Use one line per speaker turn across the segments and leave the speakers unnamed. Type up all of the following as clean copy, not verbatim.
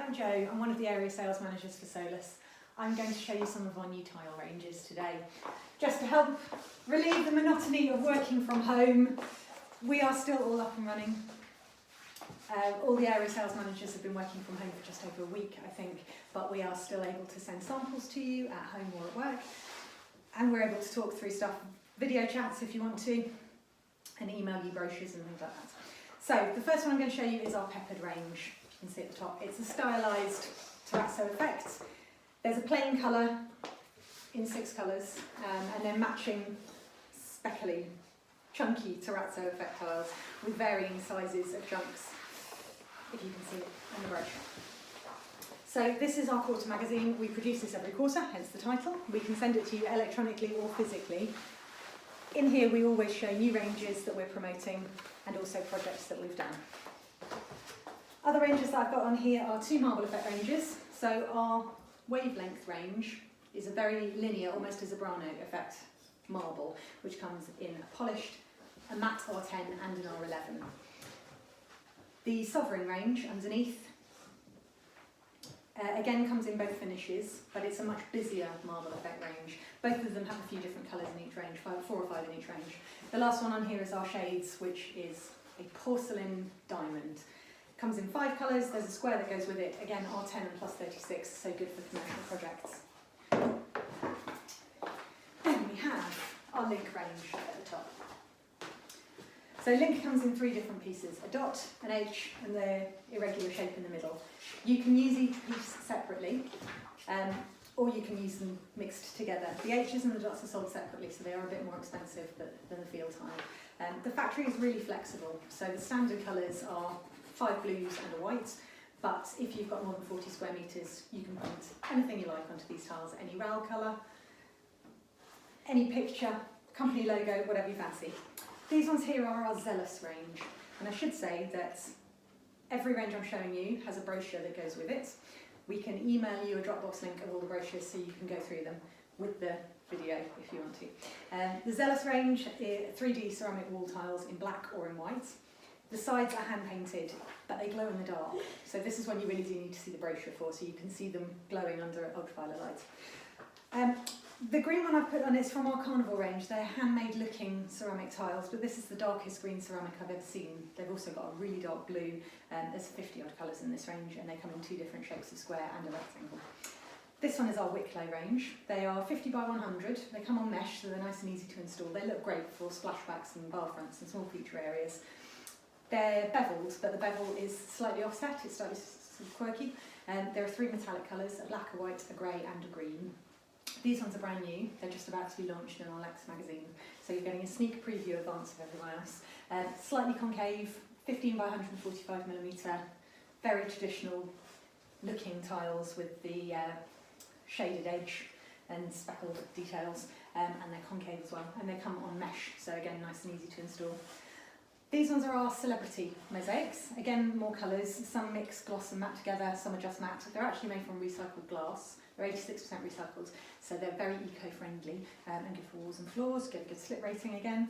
I'm Jo, I'm one of the area sales managers for Solus. I'm going to show you some of our new tile ranges today. Just to help relieve the monotony of working from home, we are still all up and running. All the area sales managers have been working from home for just over a week, I think, but we are still able to send samples to you at home or at work, and we're able to talk through stuff, video chats if you want to, and email you brochures and things like that. So the first one I'm going to show you is our peppered range. You can see at the top, it's a stylised terrazzo effect. There's a plain colour in 6 colours, and then matching speckly, chunky terrazzo effect tiles with varying sizes of chunks, if you can see it in the brochure. So this is our quarter magazine. We produce this every quarter, hence the title. We can send it to you electronically or physically. In here we always show new ranges that we're promoting and also projects that we've done. Other ranges that I've got on here are 2 marble effect ranges. So our wavelength range is a very linear, almost a Zebrano effect marble, which comes in a polished, a matte R10 and an R11. The sovereign range underneath again comes in both finishes, but it's a much busier marble effect range. Both of them have a few different colours in each range, 4 or 5 in each range. The last one on here is our shades, which is a porcelain diamond. Comes in 5 colours, there's a square that goes with it, again R10 and plus 36, so good for commercial projects. Then we have our link range at the top. So link comes in 3 different pieces, a dot, an H and the irregular shape in the middle. You can use each piece separately, or you can use them mixed together. The H's and the dots are sold separately, so they are a bit more expensive than the field tile. The factory is really flexible, so the standard colours are 5 blues and a white, but if you've got more than 40 square metres, you can paint anything you like onto these tiles, any RAL colour, any picture, company logo, whatever you fancy. These ones here are our Solus range, and I should say that every range I'm showing you has a brochure that goes with it. We can email you a Dropbox link of all the brochures so you can go through them with the video if you want to. The Solus range is 3D ceramic wall tiles in black or in white. The sides are hand painted, but they glow in the dark. So this is one you really do need to see the brochure for, so you can see them glowing under ultraviolet light. The green one I've put on is from our Carnival range. They're handmade looking ceramic tiles, but this is the darkest green ceramic I've ever seen. They've also got a really dark blue. There's 50 odd colours in this range, and they come in 2 different shapes of square and a rectangle. This one is our Wicklow range. They are 50 by 100. They come on mesh, so they're nice and easy to install. They look great for splashbacks and bar fronts and small feature areas. They're beveled, but the bevel is slightly offset. It's slightly sort of quirky. There are 3 metallic colours, a black, a white, a grey and a green. These ones are brand new. They're just about to be launched in our Lex magazine, so you're getting a sneak preview advance of everyone else. Slightly concave, 15 by 145mm, very traditional looking tiles with the shaded edge and speckled details, and they're concave as well, and they come on mesh, so again nice and easy to install. These ones are our celebrity mosaics. Again, more colours, some mix gloss and matte together, some are just matte. They're actually made from recycled glass. They're 86% recycled, so they're very eco-friendly and good for walls and floors, get a good slip rating again.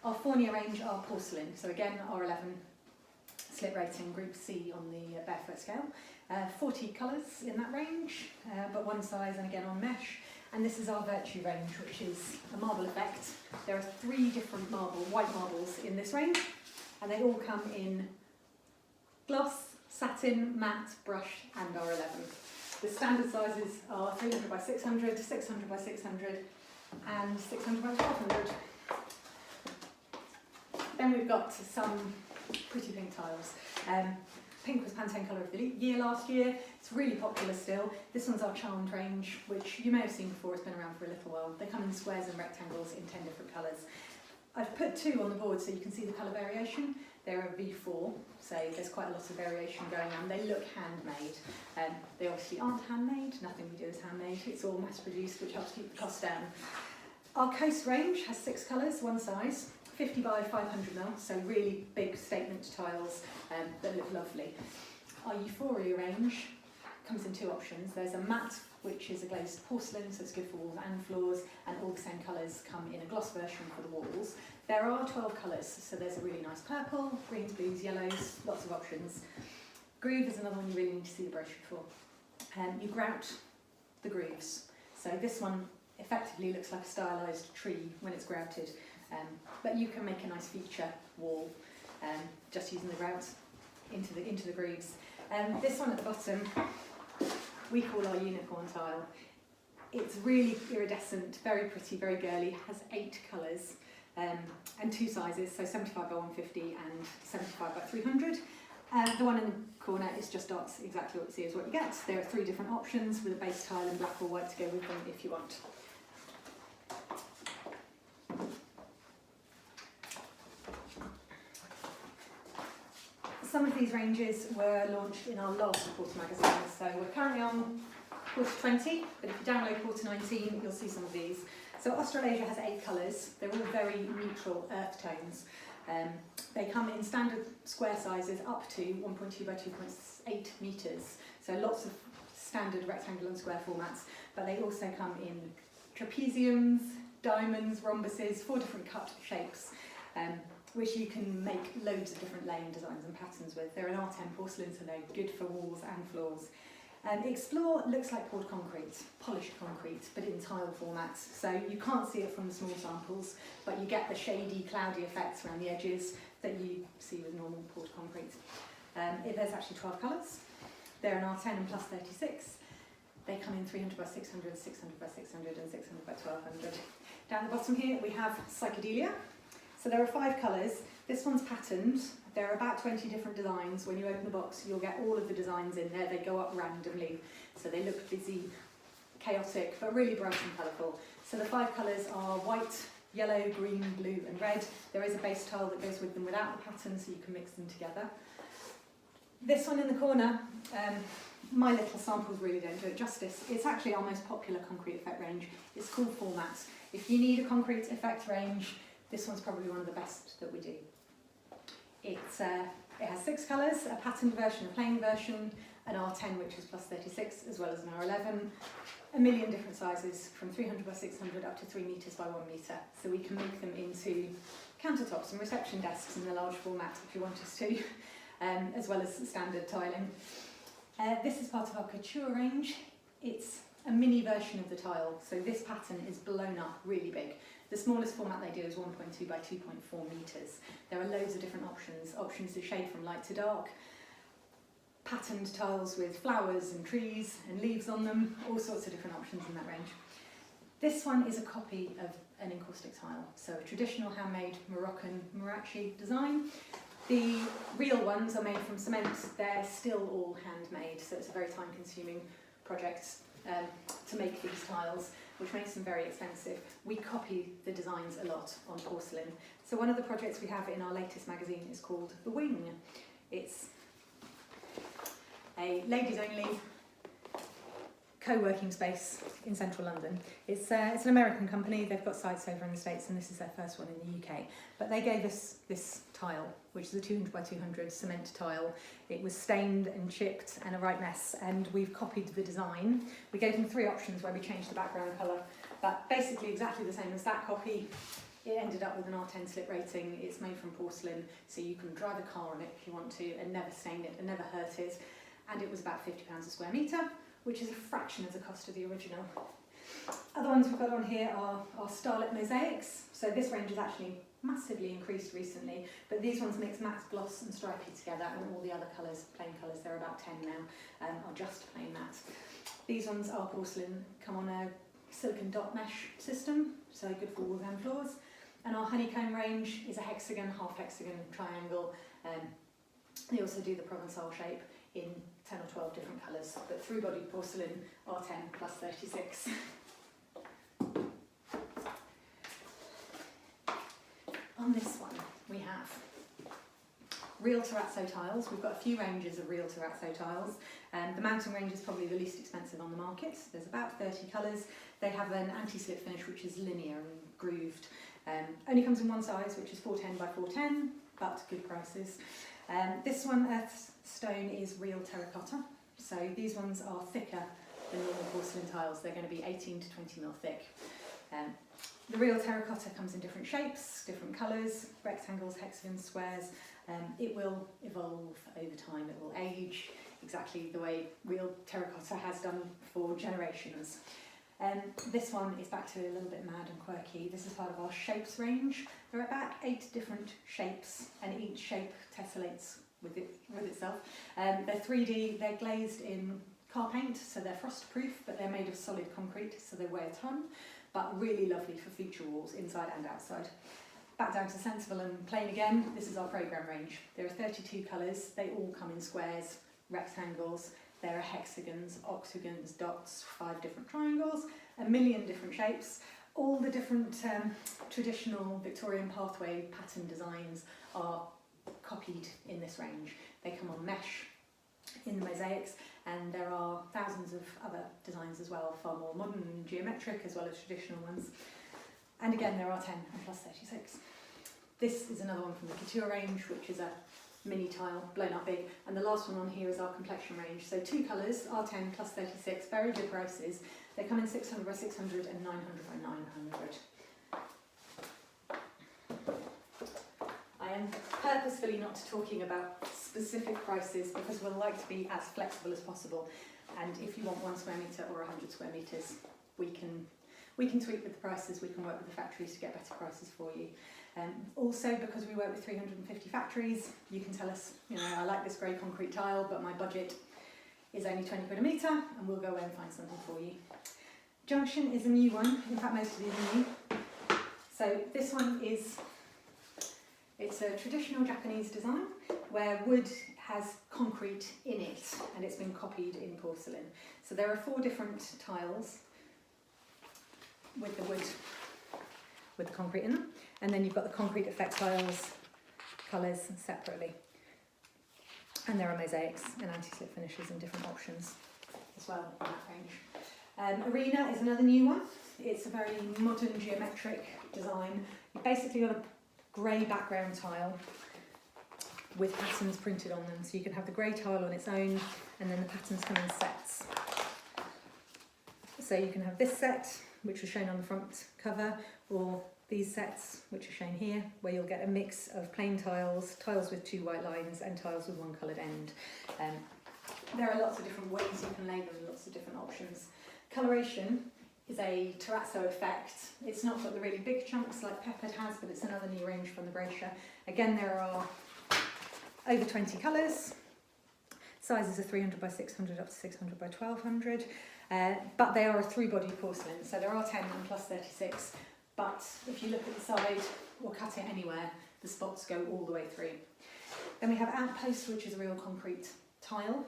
Our Fournier range are porcelain, so again R11 slip rating, group C on the barefoot scale. 40 colours in that range, but one size and again on mesh. And this is our Virtue range, which is a marble effect. There are 3 different white marbles in this range, and they all come in gloss, satin, matte, brush and R11. The standard sizes are 300 by 600, 600 by 600 and 600 by 1200. Then we've got some pretty pink tiles. Pink was Pantone Colour of the Year last year. It's really popular still. This one's our Charmed range, which you may have seen before. It's been around for a little while. They come in squares and rectangles in 10 different colours. I've put 2 on the board so you can see the colour variation. They're a V4, so there's quite a lot of variation going on. They look handmade. They obviously aren't handmade. Nothing we do is handmade. It's all mass produced, which helps keep the cost down. Our Coast range has 6 colours, one size. 50 by 500mm, so really big statement tiles that look lovely. Our Euphoria range comes in 2 options. There's a matte, which is a glazed porcelain, so it's good for walls and floors, and all the same colours come in a gloss version for the walls. There are 12 colours, so there's a really nice purple, greens, blues, yellows, lots of options. Groove is another one you really need to see the brochure for. You grout the grooves. So this one effectively looks like a stylised tree when it's grouted, but you can make a nice feature wall just using the grout into the grooves. This one at the bottom we call our unicorn tile. It's really iridescent, very pretty, very girly, has 8 colours and 2 sizes, so 75 by 150 and 75 by 300. The one in the corner is just dots, exactly what you see is what you get. There are 3 different options with a base tile and black or white to go with them if you want. Some of these ranges were launched in our last quarter magazine, so we're currently on quarter 20, but if you download quarter 19 you'll see some of these. So Australasia has 8 colours, they're all very neutral earth tones. They come in standard square sizes up to 1.2 by 2.8 metres, so lots of standard rectangle and square formats, but they also come in trapeziums, diamonds, rhombuses, 4 different cut shapes, which you can make loads of different laying designs and patterns with. They're an R10 porcelain, so they're good for walls and floors. Explore looks like poured concrete, polished concrete, but in tile formats. So you can't see it from the small samples, but you get the shady, cloudy effects around the edges that you see with normal poured concrete. There's actually 12 colours. They're an R10 and plus 36. They come in 300 by 600, 600 by 600 and 600 by 1200. Down the bottom here we have psychedelia. So there are 5 colours. This one's patterned. There are about 20 different designs. When you open the box, you'll get all of the designs in there. They go up randomly, so they look busy, chaotic, but really bright and colourful. So the 5 colours are white, yellow, green, blue and red. There is a base tile that goes with them without the pattern, so you can mix them together. This one in the corner, my little samples really don't do it justice. It's actually our most popular concrete effect range. It's called Formats. If you need a concrete effect range, this one's probably one of the best that we do. It has 6 colours, a patterned version, a plain version, an R10 which is plus 36, as well as an R11, a million different sizes from 300 by 600 up to 3 metres by 1 metre. So we can make them into countertops and reception desks in the large format if you want us to, as well as standard tiling. This is part of our couture range. It's a mini version of the tile, so this pattern is blown up really big. The smallest format they do is 1.2 by 2.4 metres. There are loads of different options to shade from light to dark, patterned tiles with flowers and trees and leaves on them, all sorts of different options in that range. This one is a copy of an encaustic tile, so a traditional handmade Moroccan Marachi design. The real ones are made from cement. They're still all handmade, so it's a very time-consuming project to make these tiles, which makes them very expensive. We copy the designs a lot on porcelain. So one of the projects we have in our latest magazine is called The Wing. It's a ladies-only co-working space in central London. It's an American company. They've got sites over in the States, and this is their first one in the UK. But they gave us this tile, which is a 200 by 200 cement tile. It was stained and chipped and a right mess, and we've copied the design. We gave them 3 options where we changed the background colour, but basically exactly the same as that copy. It ended up with an R10 slip rating. It's made from porcelain, so you can drive a car on it if you want to and never stain it and never hurt it. And it was about £50 a square metre, which is a fraction of the cost of the original. Other ones we've got on here are starlit mosaics. So this range has actually massively increased recently, but these ones mix matte gloss and stripy together, and all the other colours, plain colours, there are about 10 now, are just plain matte. These ones are porcelain, come on a silicon dot mesh system, so good for walls and floors. And our honeycomb range is a hexagon, half hexagon, triangle. They also do the Provençal shape in 10 or 12 different colours, but through-bodied porcelain R10 plus 36. On this one we have real terrazzo tiles. We've got a few ranges of real terrazzo tiles. The mountain range is probably the least expensive on the market. There's about 30 colours. They have an anti-slip finish which is linear and grooved. Only comes in one size, which is 410 by 410, but good prices. This one, Earth Stone, is real terracotta. So these ones are thicker than normal porcelain tiles. They're going to be 18 to 20 mil thick. The real terracotta comes in different shapes, different colours, rectangles, hexagons, squares, It will evolve over time, it will age exactly the way real terracotta has done for generations. This one is back to a little bit mad and quirky. This is part of our shapes range. There are about 8 different shapes, and each shape tessellates with itself. They're 3D, they're glazed in car paint, so they're frost proof, but they're made of solid concrete, so they weigh a ton, but really lovely for feature walls inside and outside. Back down to sensible and plain again, this is our programme range. There are 32 colours, they all come in squares, rectangles, there are hexagons, octagons, dots, 5 different triangles, a million different shapes. All the different traditional Victorian pathway pattern designs are copied in this range. They come on mesh in the mosaics, and there are thousands of other designs as well, far more modern and geometric as well as traditional ones. And again, there are 10 and plus 36. This is another one from the couture range, which is a mini tile, blown up big. And the last one on here is our complexion range. So 2 colours, R10 plus 36, very good prices. They come in 600 by 600 and 900 by 900. I am purposefully not talking about specific prices because we'll like to be as flexible as possible. And if you want 1 square metre or 100 square metres, we can tweak with the prices, we can work with the factories to get better prices for you. Also, because we work with 350 factories, you can tell us, I like this grey concrete tile, but my budget is only 20 quid a metre, and we'll go away and find something for you. Junction is a new one, in fact most of these are new. So this one it's a traditional Japanese design where wood has concrete in it, and it's been copied in porcelain. So there are 4 different tiles with the wood, with the concrete in them, and then you've got the concrete effect tiles, colours separately. And there are mosaics and anti-slip finishes and different options as well in that range. Arena is another new one. It's a very modern geometric design. You've basically got a grey background tile with patterns printed on them. So you can have the grey tile on its own, and then the patterns come in sets. So you can have this set, which was shown on the front cover, or these sets, which are shown here, where you'll get a mix of plain tiles, tiles with 2 white lines, and tiles with 1 coloured end. There are lots of different ways you can lay them, lots of different options. Coloration is a terrazzo effect. It's not got the really big chunks like Peppered has, but it's another new range from the brochure. Again, there are over 20 colours. Sizes are 300 by 600 up to 600 by 1200. But they are a 3-body porcelain, so there are 10 and plus 36. But if you look at the side or cut it anywhere, the spots go all the way through. Then we have Outpost, which is a real concrete tile.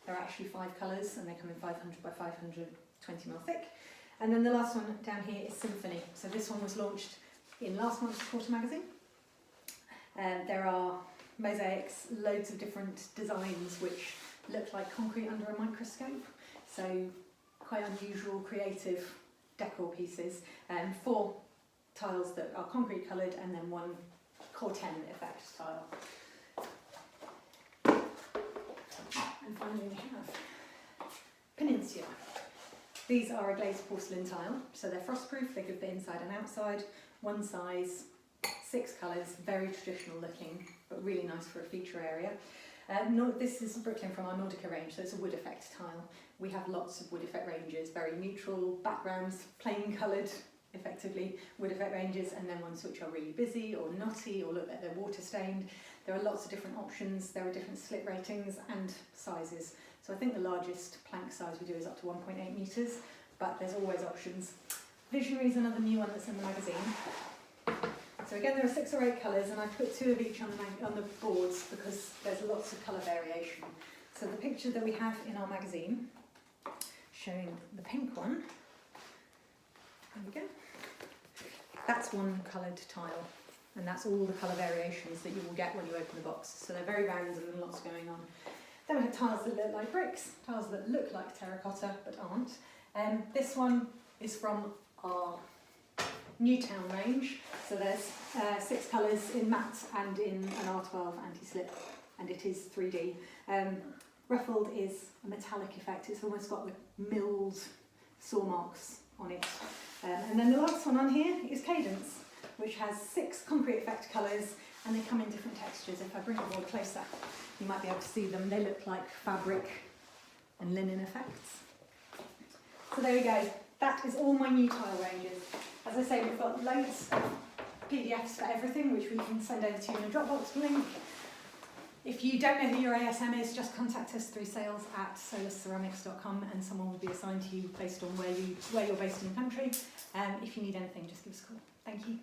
There are actually 5 colours, and they come in 500 by 500, 20mm thick. And then the last one down here is Symphony. So this one was launched in last month's Quarter magazine. There are mosaics, loads of different designs which look like concrete under a microscope. So quite unusual, creative decor pieces. 4 tiles that are concrete coloured, and then 1 Core-10 effect tile. And finally we have Peninsula. These are a glazed porcelain tile, so they're frost-proof, they're good for inside and outside, 1 size, 6 colours, very traditional looking, but really nice for a feature area. This is Brooklyn from our Nordica range, so it's a wood effect tile. We have lots of wood effect ranges, very neutral backgrounds, plain coloured, effectively, wood effect ranges, and then ones which are really busy or knotty or look like they're water stained. There are lots of different options, there are different slip ratings and sizes. So I think the largest plank size we do is up to 1.8 metres, but there's always options. Visionary is another new one that's in the magazine. So again, there are 6 or 8 colours, and I've put 2 of each on the boards because there's lots of colour variation. So the picture that we have in our magazine, showing the pink one, there we go. That's 1 coloured tile, and that's all the colour variations that you will get when you open the box. So they're very random and lots going on. Then we have tiles that look like bricks, tiles that look like terracotta but aren't. This one is from our Newtown range. So there's 6 colours in matte and in an R12 anti-slip, and it is 3D. Ruffled is a metallic effect. It's almost got the milled saw marks on it. And then the last one on here is Cadence, which has 6 concrete effect colours and they come in different textures. If I bring the board closer, you might be able to see them. They look like fabric and linen effects. So there we go. That is all my new tile ranges. As I say, we've got loads of PDFs for everything, which we can send over to you in a Dropbox link. If you don't know who your ASM is, just contact us through sales@solusceramics.com and someone will be assigned to you based on where you're based in the country. If you need anything, just give us a call. Thank you.